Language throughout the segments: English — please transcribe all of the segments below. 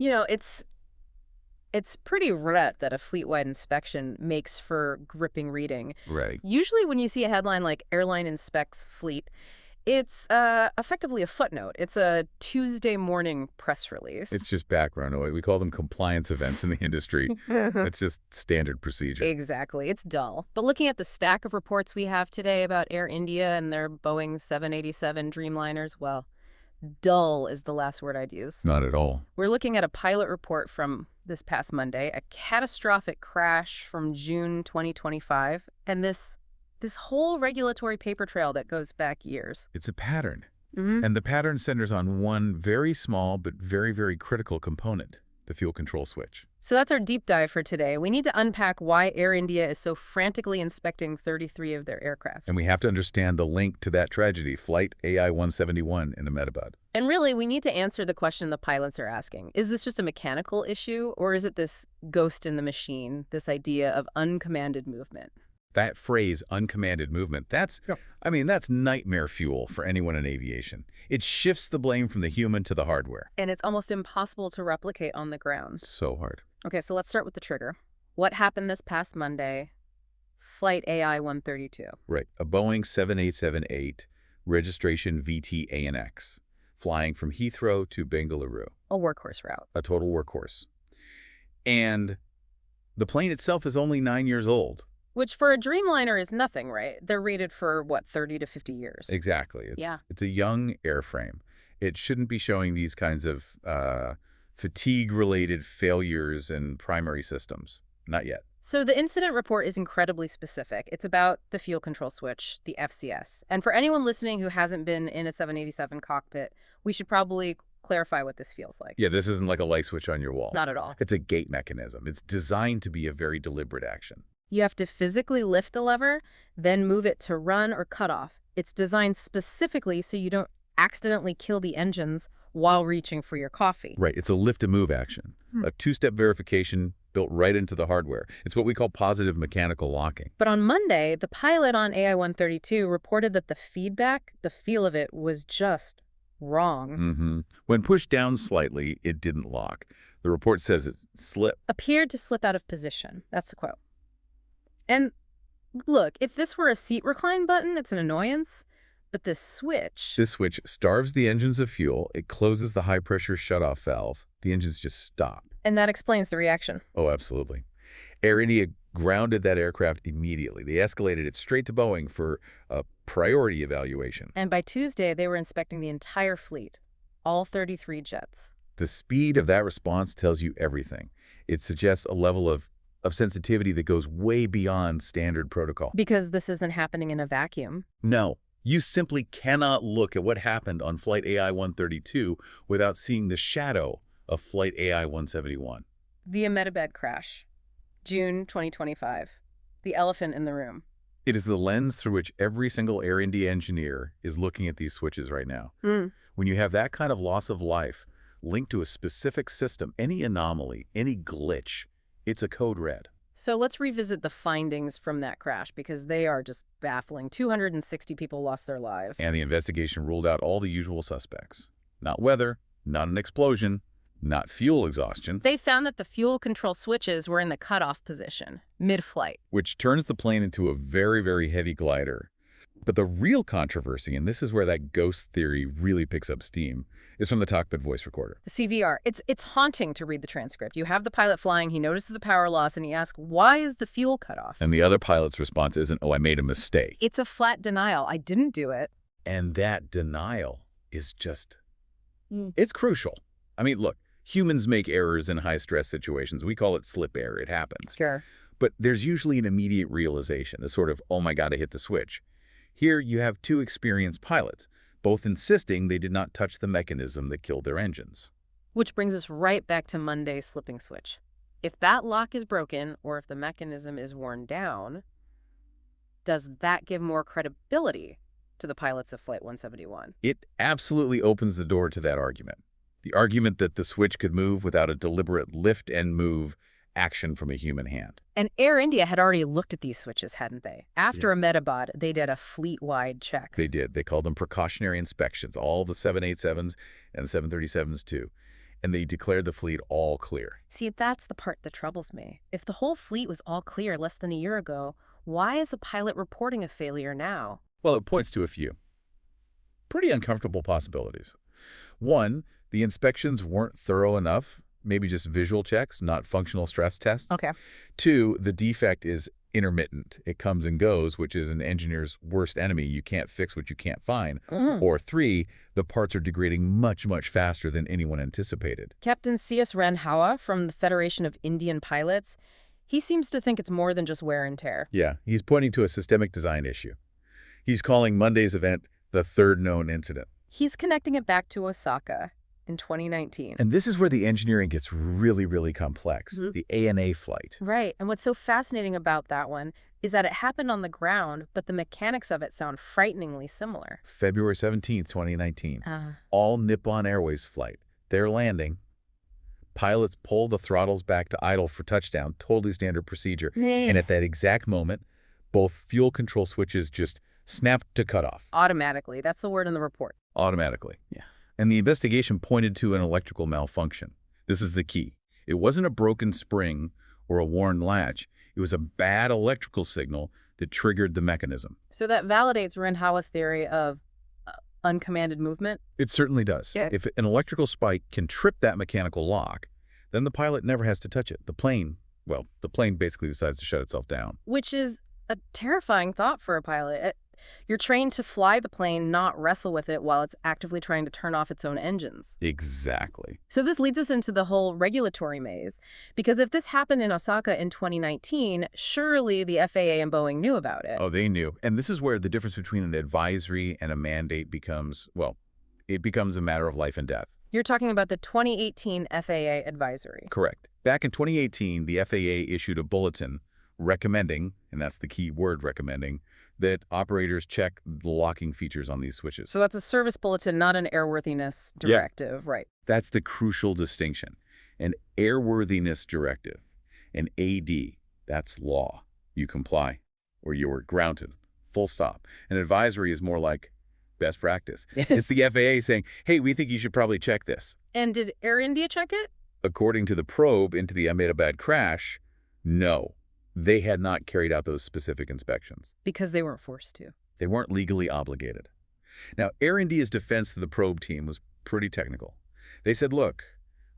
You know, it's pretty rare that a fleet-wide inspection makes for gripping reading. Right. Usually when you see a headline like Airline inspects fleet, it's effectively a footnote. It's a Tuesday morning press release. It's just background noise. We call them compliance events in the industry. It's just standard procedure. Exactly. It's dull. But looking at the stack of reports we have today about Air India and their Boeing 787 Dreamliners, well, dull is the last word I'd use. Not at all. We're looking at a pilot report from this past Monday, a catastrophic crash from June 2025, and this whole regulatory paper trail that goes back years. It's a pattern. Mm-hmm. And the pattern centers on one very small but very, very critical component, the fuel control switch. So that's our deep dive for today. We need to unpack why Air India is so frantically inspecting 33 of their aircraft. And we have to understand the link to that tragedy, Flight AI-171 in Ahmedabad. And really, we need to answer the question the pilots are asking. Is this just a mechanical issue, or is it this ghost in the machine, this idea of uncommanded movement? That phrase, uncommanded movement, that's nightmare fuel for anyone in aviation. It shifts the blame from the human to the hardware. And it's almost impossible to replicate on the ground. So hard. Okay, so let's start with the trigger. What happened this past Monday? Flight AI-132. Right. A Boeing 787-8, registration VT-ANX, flying from Heathrow to Bengaluru. A workhorse route. A total workhorse. And the plane itself is only 9 years old. Which for a Dreamliner is nothing, right? They're rated for, 30 to 50 years? Exactly. It's a young airframe. It shouldn't be showing these kinds of fatigue-related failures in primary systems. Not yet. So the incident report is incredibly specific. It's about the fuel control switch, the FCS. And for anyone listening who hasn't been in a 787 cockpit, we should probably clarify what this feels like. Yeah, this isn't like a light switch on your wall. Not at all. It's a gate mechanism. It's designed to be a very deliberate action. You have to physically lift the lever, then move it to run or cut off. It's designed specifically so you don't accidentally kill the engines while reaching for your coffee. Right. It's a lift-to-move action, a two-step verification built right into the hardware. It's what we call positive mechanical locking. But on Monday, the pilot on AI-132 reported that the feedback, the feel of it, was just wrong. When pushed down slightly, it didn't lock. The report says it slipped. Appeared to slip out of position. That's the quote. And look, if this were a seat recline button, it's an annoyance. But this switch... This switch starves the engines of fuel. It closes the high-pressure shutoff valve. The engines just stop. And that explains the reaction. Oh, absolutely. Air India grounded that aircraft immediately. They escalated it straight to Boeing for a priority evaluation. And by Tuesday, they were inspecting the entire fleet, all 33 jets. The speed of that response tells you everything. It suggests a level of sensitivity that goes way beyond standard protocol. Because this isn't happening in a vacuum. No. You simply cannot look at what happened on Flight AI-132 without seeing the shadow of Flight AI-171. The Ahmedabad crash, June 2025. The elephant in the room. It is the lens through which every single Air India engineer is looking at these switches right now. When you have that kind of loss of life linked to a specific system, any anomaly, any glitch, it's a code red. So let's revisit the findings from that crash because they are just baffling. 260 people lost their lives. And the investigation ruled out all the usual suspects. Not weather, not an explosion, not fuel exhaustion. They found that the fuel control switches were in the cutoff position, mid-flight. Which turns the plane into a very, very heavy glider. But the real controversy, and this is where that ghost theory really picks up steam, is from the cockpit voice recorder. The CVR. It's haunting to read the transcript. You have the pilot flying, he notices the power loss, and he asks, why is the fuel cut off? And the other pilot's response isn't, oh, I made a mistake. It's a flat denial. I didn't do it. And that denial is just, it's crucial. I mean, look, humans make errors in high-stress situations. We call it slip error. It happens. Sure. But there's usually an immediate realization, a sort of, oh my God, I hit the switch. Here you have two experienced pilots, both insisting they did not touch the mechanism that killed their engines. Which brings us right back to Monday's slipping switch. If that lock is broken, or if the mechanism is worn down, does that give more credibility to the pilots of Flight 171? It absolutely opens the door to that argument. The argument that the switch could move without a deliberate lift and move action from a human hand. And Air India had already looked at these switches, hadn't they? After Ahmedabad, they did a fleet-wide check. They did. They called them precautionary inspections, all the 787s and the 737s too. and they declared the fleet all clear. See, that's the part that troubles me. If the whole fleet was all clear less than a year ago, why is a pilot reporting a failure now? Well, it points to a few pretty uncomfortable possibilities. One, the inspections weren't thorough enough, maybe just visual checks, not functional stress tests. Okay. Two, the defect is intermittent. It comes and goes, which is an engineer's worst enemy. You can't fix what you can't find. Or three, the parts are degrading much, much faster than anyone anticipated. Captain C.S. Randhawa from the Federation of Indian Pilots, he seems to think it's more than just wear and tear. Yeah, he's pointing to a systemic design issue. He's calling Monday's event the third known incident. He's connecting it back to Osaka in 2019. And this is where the engineering gets really, really complex. The ANA flight. Right, and what's so fascinating about that one is that it happened on the ground, but the mechanics of it sound frighteningly similar. February 17th, 2019. All Nippon Airways flight. They're landing. Pilots pull the throttles back to idle for touchdown, totally standard procedure. And at that exact moment, both fuel control switches just snap to cutoff. Automatically. That's the word in the report. Automatically. Yeah. And the investigation pointed to an electrical malfunction. This is the key. It wasn't a broken spring or a worn latch. It was a bad electrical signal that triggered the mechanism. So that validates Randhawa's theory of uncommanded movement? It certainly does. Yeah. If an electrical spike can trip that mechanical lock, then the pilot never has to touch it. The plane basically decides to shut itself down. Which is a terrifying thought for a pilot. You're trained to fly the plane, not wrestle with it while it's actively trying to turn off its own engines. Exactly. So this leads us into the whole regulatory maze. Because if this happened in Osaka in 2019, surely the FAA and Boeing knew about it. Oh, they knew. And this is where the difference between an advisory and a mandate becomes, well, it becomes a matter of life and death. You're talking about the 2018 FAA advisory. Correct. Back in 2018, the FAA issued a bulletin recommending, and that's the key word, recommending, that operators check the locking features on these switches. So that's a service bulletin, not an airworthiness directive, right? That's the crucial distinction. An airworthiness directive, an AD, that's law. You comply, or you are grounded, full stop. An advisory is more like best practice. It's the FAA saying, hey, we think you should probably check this. And did Air India check it? According to the probe into the Ahmedabad crash, no. They had not carried out those specific inspections. Because they weren't forced to. They weren't legally obligated. Now, Air India's defense to the probe team was pretty technical. They said, look,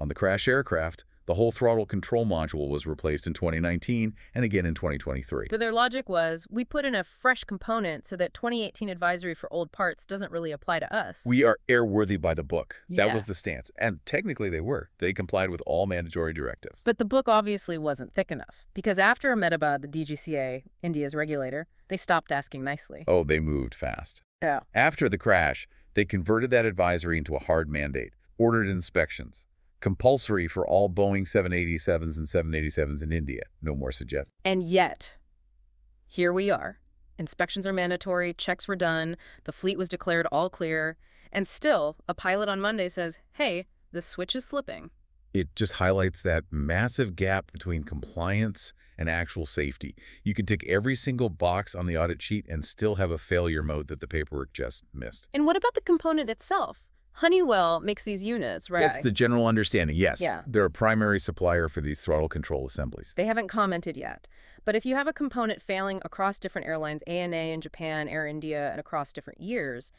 on the crash aircraft, the whole throttle control module was replaced in 2019 and again in 2023. But their logic was, we put in a fresh component so that 2018 advisory for old parts doesn't really apply to us. We are airworthy by the book. Yeah. That was the stance. And technically they were. They complied with all mandatory directives. But the book obviously wasn't thick enough. Because after Ahmedabad, the DGCA, India's regulator, they stopped asking nicely. Oh, they moved fast. Yeah. After the crash, they converted that advisory into a hard mandate, ordered inspections. Compulsory for all Boeing 787s and 787s in India. No more suggest. And yet, here we are. Inspections are mandatory, checks were done, the fleet was declared all clear, and still, a pilot on Monday says, hey, the switch is slipping. It just highlights that massive gap between compliance and actual safety. You can tick every single box on the audit sheet and still have a failure mode that the paperwork just missed. And what about the component itself? Honeywell makes these units, right? That's the general understanding, yes. Yeah. They're a primary supplier for these throttle control assemblies. They haven't commented yet. But if you have a component failing across different airlines, ANA in Japan, Air India, and across different years,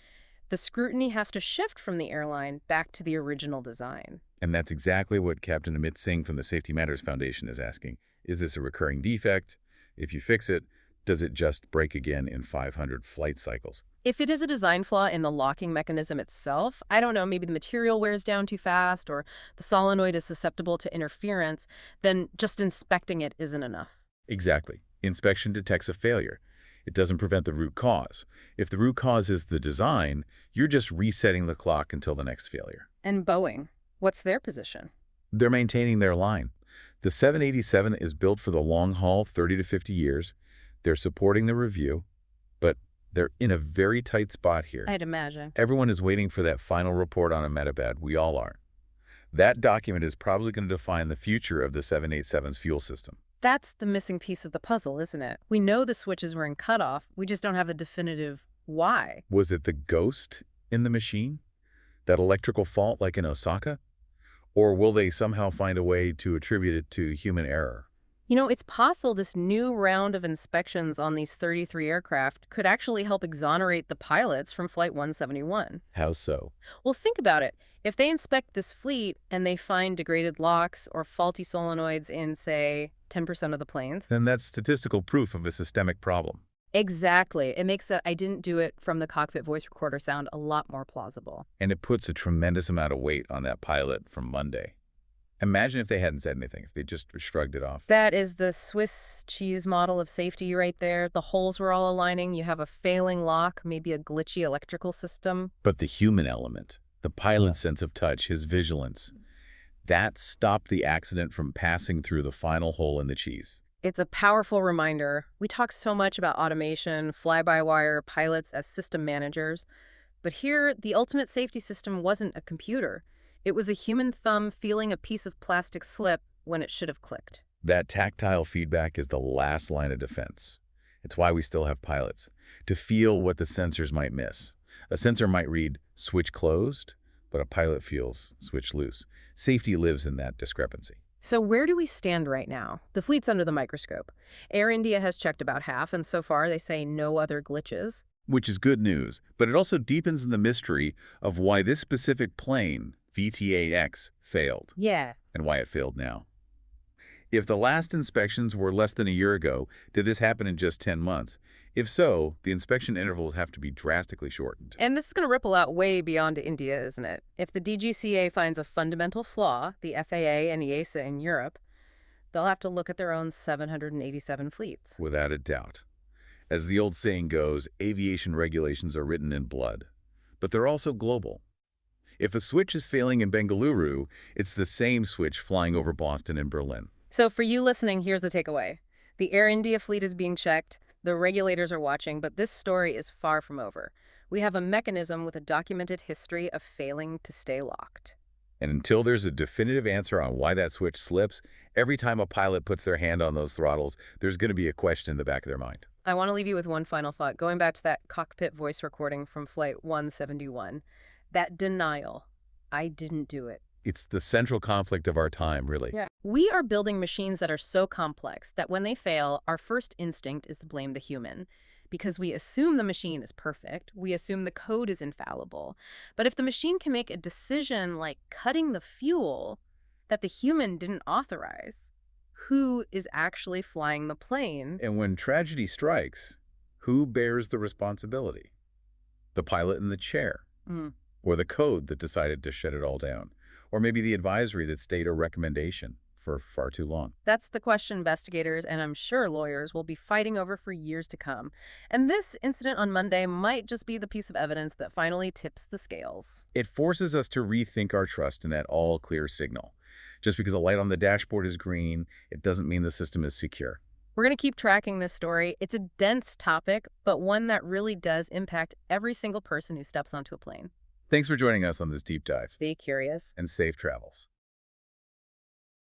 the scrutiny has to shift from the airline back to the original design. And that's exactly what Captain Amit Singh from the Safety Matters Foundation is asking. Is this a recurring defect? If you fix it, does it just break again in 500 flight cycles? If it is a design flaw in the locking mechanism itself, I don't know, maybe the material wears down too fast or the solenoid is susceptible to interference, then just inspecting it isn't enough. Exactly. Inspection detects a failure. It doesn't prevent the root cause. If the root cause is the design, you're just resetting the clock until the next failure. And Boeing, what's their position? They're maintaining their line. The 787 is built for the long haul, 30 to 50 years. They're supporting the review, but they're in a very tight spot here. I'd imagine. Everyone is waiting for that final report on Ahmedabad. We all are. That document is probably going to define the future of the 787's fuel system. That's the missing piece of the puzzle, isn't it? We know the switches were in cutoff. We just don't have the definitive why. Was it the ghost in the machine? That electrical fault like in Osaka? Or will they somehow find a way to attribute it to human error? You know, it's possible this new round of inspections on these 33 aircraft could actually help exonerate the pilots from Flight 171. How so? Well, think about it. If they inspect this fleet and they find degraded locks or faulty solenoids in, say, 10% of the planes. Then that's statistical proof of a systemic problem. Exactly. It makes that "I didn't do it" from the cockpit voice recorder sound a lot more plausible. And it puts a tremendous amount of weight on that pilot from Monday. Imagine if they hadn't said anything, if they just shrugged it off. That is the Swiss cheese model of safety right there. The holes were all aligning. You have a failing lock, maybe a glitchy electrical system. But the human element, the pilot's sense of touch, his vigilance, that stopped the accident from passing through the final hole in the cheese. It's a powerful reminder. We talk so much about automation, fly-by-wire, pilots as system managers. But here, the ultimate safety system wasn't a computer. It was a human thumb feeling a piece of plastic slip when it should have clicked. That tactile feedback is the last line of defense. It's why we still have pilots, to feel what the sensors might miss. A sensor might read, switch closed, but a pilot feels, switch loose. Safety lives in that discrepancy. So where do we stand right now? The fleet's under the microscope. Air India has checked about half, and so far they say no other glitches. Which is good news, but it also deepens the mystery of why this specific plane, VT-8X, failed. Yeah. And why it failed now. If the last inspections were less than a year ago, did this happen in just 10 months? If so, the inspection intervals have to be drastically shortened. And this is going to ripple out way beyond India, isn't it? If the DGCA finds a fundamental flaw, the FAA and EASA in Europe, they'll have to look at their own 787 fleets. Without a doubt. As the old saying goes, aviation regulations are written in blood. But they're also global. If a switch is failing in Bengaluru, it's the same switch flying over Boston and Berlin. So for you listening, here's the takeaway. The Air India fleet is being checked, the regulators are watching, but this story is far from over. We have a mechanism with a documented history of failing to stay locked. And until there's a definitive answer on why that switch slips, every time a pilot puts their hand on those throttles, there's going to be a question in the back of their mind. I want to leave you with one final thought, going back to that cockpit voice recording from Flight 171. That denial, "I didn't do it." It's the central conflict of our time, really. Yeah. We are building machines that are so complex that when they fail, our first instinct is to blame the human. Because we assume the machine is perfect, we assume the code is infallible. But if the machine can make a decision like cutting the fuel that the human didn't authorize, who is actually flying the plane? And when tragedy strikes, who bears the responsibility? The pilot in the chair? Or the code that decided to shut it all down? Or maybe the advisory that stayed a recommendation for far too long? That's the question investigators and I'm sure lawyers will be fighting over for years to come. And this incident on Monday might just be the piece of evidence that finally tips the scales. It forces us to rethink our trust in that all-clear signal. Just because a light on the dashboard is green, it doesn't mean the system is secure. We're going to keep tracking this story. It's a dense topic, but one that really does impact every single person who steps onto a plane. Thanks for joining us on this deep dive. Stay curious. And safe travels.